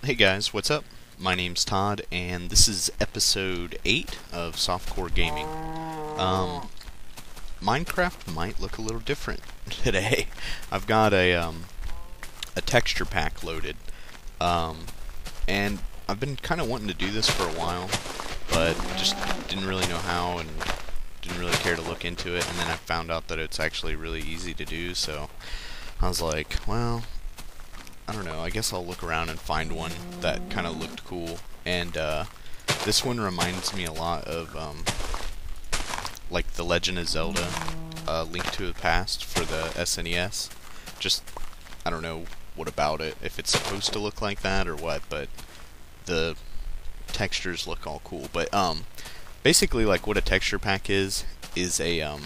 Hey guys, what's up? My name's Todd, and this is episode 8 of Softcore Gaming. Minecraft might look a little different today. I've got a texture pack loaded, and I've been kind of wanting to do this for a while, but just didn't really know how and didn't really care to look into it, and then I found out that it's actually really easy to do, so I was like, well, I don't know, I guess I'll look around and find one that kind of looked cool. And this one reminds me a lot of like The Legend of Zelda Link to the Past for the SNES. Just, I don't know what about it, if it's supposed to look like that or what, but the textures look all cool. But basically, like, what a texture pack is a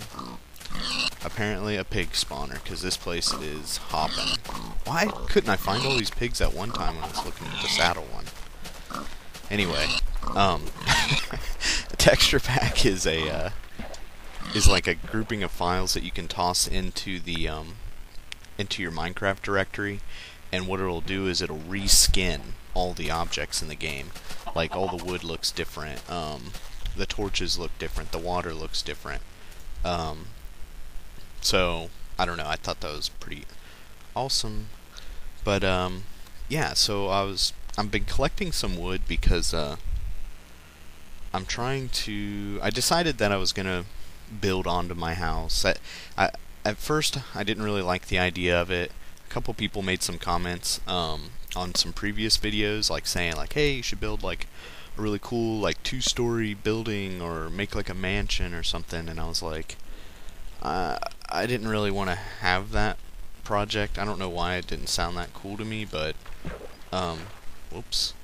apparently a pig spawner, because this place is hopping. Why couldn't I find all these pigs at one time when I was looking at the saddle one? Anyway, a texture pack is like a grouping of files that you can toss into the into your Minecraft directory, and what it'll do is it'll reskin all the objects in the game. Like, all the wood looks different, the torches look different, the water looks different. So, I don't know, I thought that was pretty awesome. But, yeah, so I've been collecting some wood because, I decided that I was gonna build onto my house. At first, I didn't really like the idea of it. A couple people made some comments, on some previous videos, like saying, like, hey, you should build, like, a really cool, like, 2-story building, or make, like, a mansion or something, and I was like, I didn't really want to have that project. I don't know why it didn't sound that cool to me, but, whoops.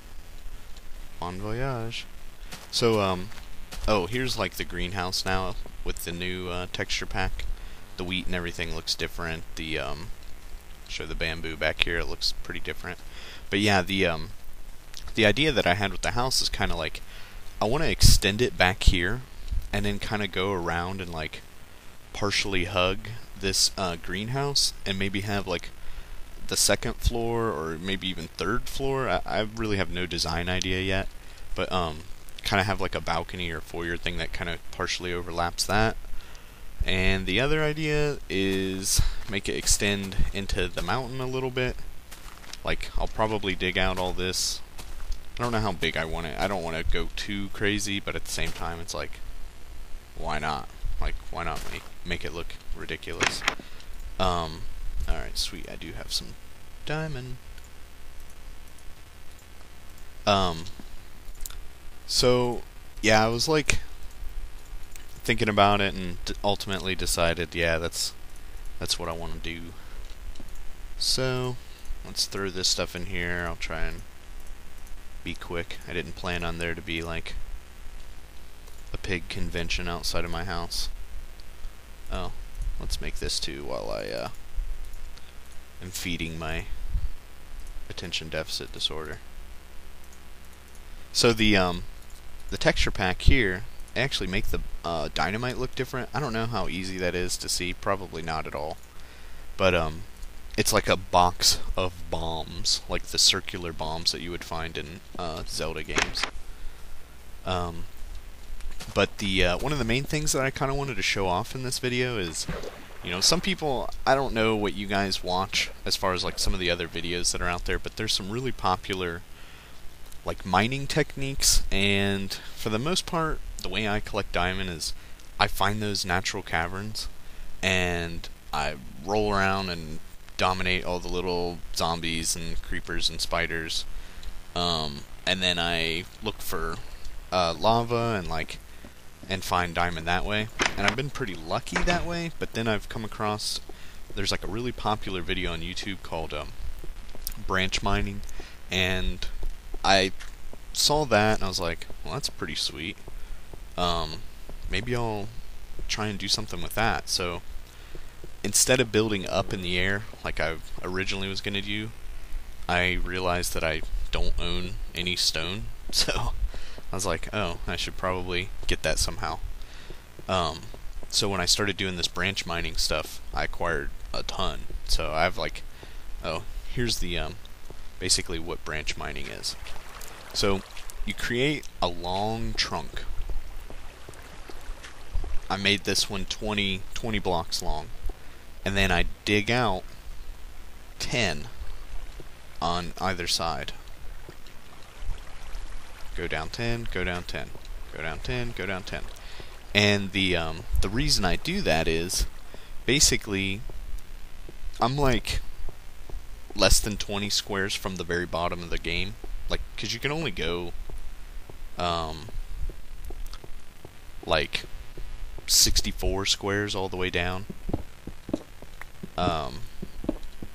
Bon voyage. So, oh, here's, like, the greenhouse now, with the new, texture pack. The wheat and everything looks different. The, show the bamboo back here, it looks pretty different. But yeah, the idea that I had with the house is kind of like, I want to extend it back here, and then kind of go around and, like, partially hug this greenhouse, and maybe have, like, the second floor, or maybe even third floor. I really have no design idea yet, but kind of have, like, a balcony or foyer thing that kind of partially overlaps that. And the other idea is make it extend into the mountain a little bit. Like, I'll probably dig out all this. I don't know how big I want it. I don't want to go too crazy, but at the same time, it's like, why not? Like, why not make it look ridiculous? Alright, sweet, I do have some diamond. So, yeah, I was, like, thinking about it, and ultimately decided, yeah, that's what I want to do. So, let's throw this stuff in here. I'll try and be quick. I didn't plan on there to be, like, a pig convention outside of my house. Oh, let's make this too while I am feeding my attention deficit disorder. So the texture pack here, they actually make the dynamite look different. I don't know how easy that is to see, probably not at all. But it's like a box of bombs, like the circular bombs that you would find in Zelda games. But the one of the main things that I kind of wanted to show off in this video is, you know, some people, I don't know what you guys watch as far as, like, some of the other videos that are out there, but there's some really popular, like, mining techniques, and for the most part, the way I collect diamond is I find those natural caverns, and I roll around and dominate all the little zombies and creepers and spiders, and then I look for lava and find diamond that way, and I've been pretty lucky that way. But then I've come across, there's, like, a really popular video on YouTube called branch mining, and I saw that and I was like, well, that's pretty sweet. Maybe I'll try and do something with that. So instead of building up in the air like I originally was gonna do, I realized that I don't own any stone, so I was like, oh, I should probably get that somehow. So when I started doing this branch mining stuff, I acquired a ton. So I have, like, oh, here's the basically what branch mining is. So you create a long trunk. I made this one 20 blocks long, and then I dig out 10 on either side. Go down 10, go down 10, go down 10, go down 10. And the reason I do that is basically I'm like less than 20 squares from the very bottom of the game, like, because you can only go like 64 squares all the way down.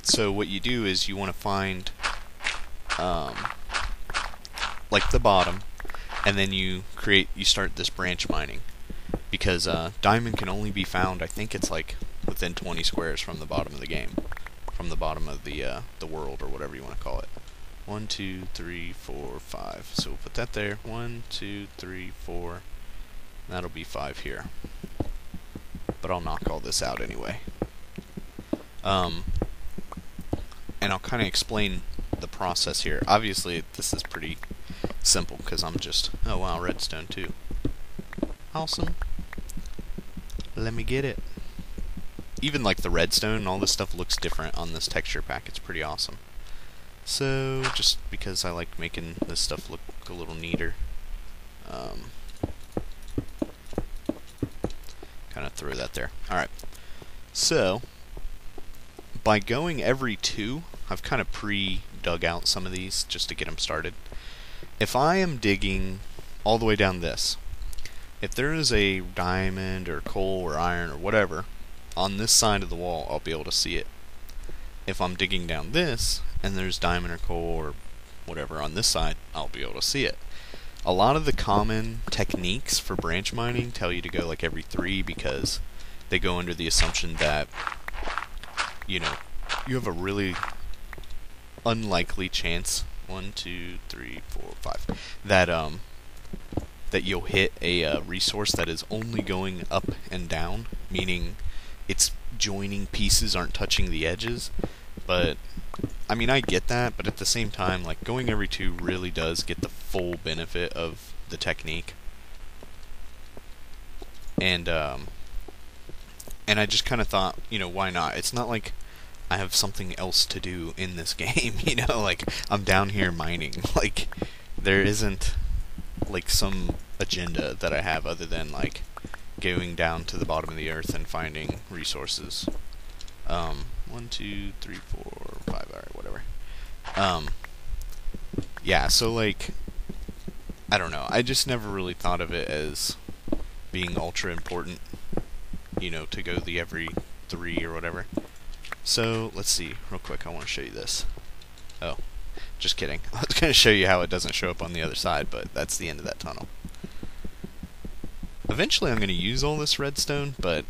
So what you do is you want to find like the bottom, and then you start this branch mining, because diamond can only be found, I think it's like within 20 squares from the bottom of the game, from the bottom of the world, or whatever you want to call it. 1, 2, 3, 4, 5. So we'll put that there. 1, 2, 3, 4. That'll be 5 here. But I'll knock all this out anyway. And I'll kind of explain the process here. Obviously, this is pretty simple, because I'm just... Oh wow, redstone too. Awesome. Let me get it. Even like the redstone and all this stuff looks different on this texture pack. It's pretty awesome. So, just because I like making this stuff look a little neater, kind of throw that there. Alright. So, by going every 2, I've kind of pre-dug out some of these just to get them started. If I am digging all the way down this, if there is a diamond or coal or iron or whatever on this side of the wall, I'll be able to see it. If I'm digging down this and there's diamond or coal or whatever on this side, I'll be able to see it. A lot of the common techniques for branch mining tell you to go like every 3, because they go under the assumption that, you know, you have a really unlikely chance, 1, 2, 3, 4, 5, that you'll hit a resource that is only going up and down, meaning it's joining pieces, aren't touching the edges. But I mean, I get that, but at the same time, like, going every 2 really does get the full benefit of the technique. And I just kind of thought, you know, why not? It's not like I have something else to do in this game, you know, like, I'm down here mining. Like, there isn't, like, some agenda that I have other than, like, going down to the bottom of the earth and finding resources. 1, 2, 3, 4, 5, alright, whatever. Yeah, so, like, I don't know, I just never really thought of it as being ultra important, you know, to go the every 3 or whatever. So, let's see, real quick, I want to show you this. Oh, just kidding. I was going to show you how it doesn't show up on the other side, but that's the end of that tunnel. Eventually I'm going to use all this redstone, but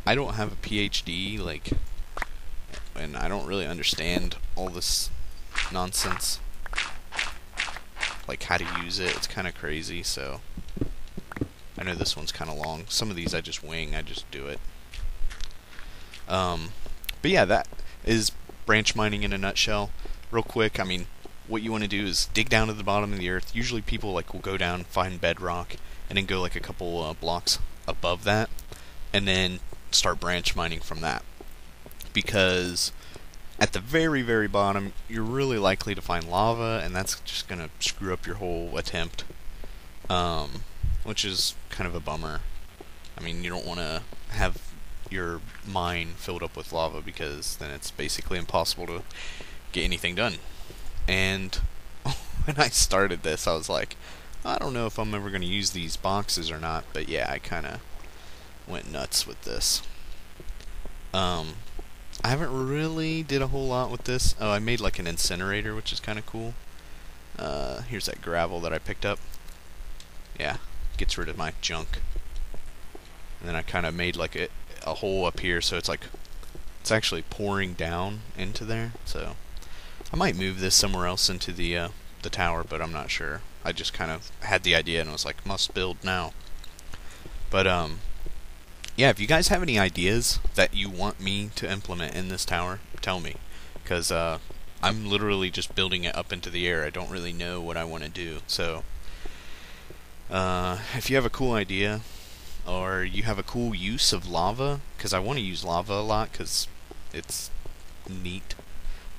I don't have a PhD, like, and I don't really understand all this nonsense, like how to use it. It's kind of crazy, so I know this one's kind of long. Some of these I just wing, I just do it. But yeah, that is branch mining in a nutshell. Real quick, I mean, what you want to do is dig down to the bottom of the earth. Usually people, like, will go down, find bedrock, and then go like a couple blocks above that, and then start branch mining from that. Because at the very, very bottom, you're really likely to find lava, and that's just going to screw up your whole attempt, which is kind of a bummer. I mean, you don't want to have your mine filled up with lava, because then it's basically impossible to get anything done. And when I started this, I was like, I don't know if I'm ever going to use these boxes or not, but yeah, I kind of went nuts with this. I haven't really did a whole lot with this. Oh, I made like an incinerator, which is kind of cool. Here's that gravel that I picked up. Yeah, gets rid of my junk. And then I kind of made like a hole up here, so it's like, it's actually pouring down into there, so I might move this somewhere else into the tower, but I'm not sure. I just kind of had the idea and was like, must build now. But yeah, if you guys have any ideas that you want me to implement in this tower, tell me, because I'm literally just building it up into the air. I don't really know what I want to do. So, if you have a cool idea, or you have a cool use of lava, because I want to use lava a lot, because it's neat.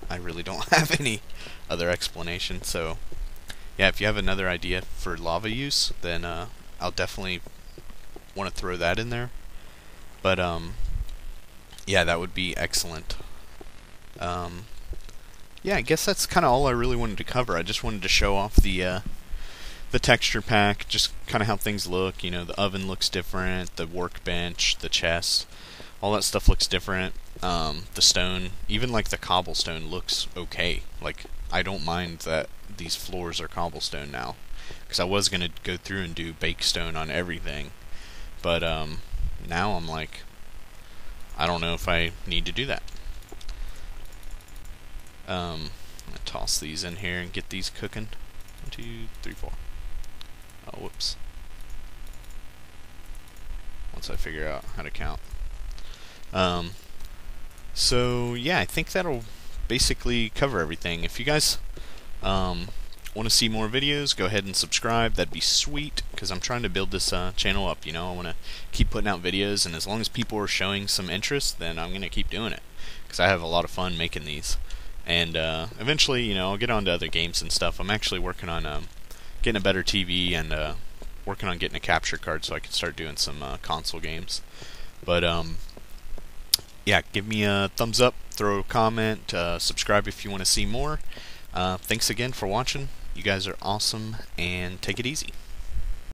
I really don't have any other explanation. So, yeah, if you have another idea for lava use, then I'll definitely want to throw that in there. But, yeah, that would be excellent. Yeah, I guess that's kind of all I really wanted to cover. I just wanted to show off the texture pack, just kind of how things look. You know, the oven looks different, the workbench, the chest, all that stuff looks different. The stone, even like the cobblestone looks okay. Like, I don't mind that these floors are cobblestone now, because I was going to go through and do bake stone on everything. But now I'm like, I don't know if I need to do that. I'm going to toss these in here and get these cooking. 1, 2, 3, 4. Oh, whoops. Once I figure out how to count. So, yeah, I think that'll basically cover everything. If you guys want to see more videos, go ahead and subscribe. That'd be sweet, because I'm trying to build this channel up. You know, I want to keep putting out videos, and as long as people are showing some interest, then I'm going to keep doing it, because I have a lot of fun making these. And eventually, you know, I'll get on to other games and stuff. I'm actually working on getting a better TV and working on getting a capture card so I can start doing some console games. But yeah, give me a thumbs up, throw a comment, subscribe if you want to see more. Thanks again for watching. You guys are awesome, and take it easy.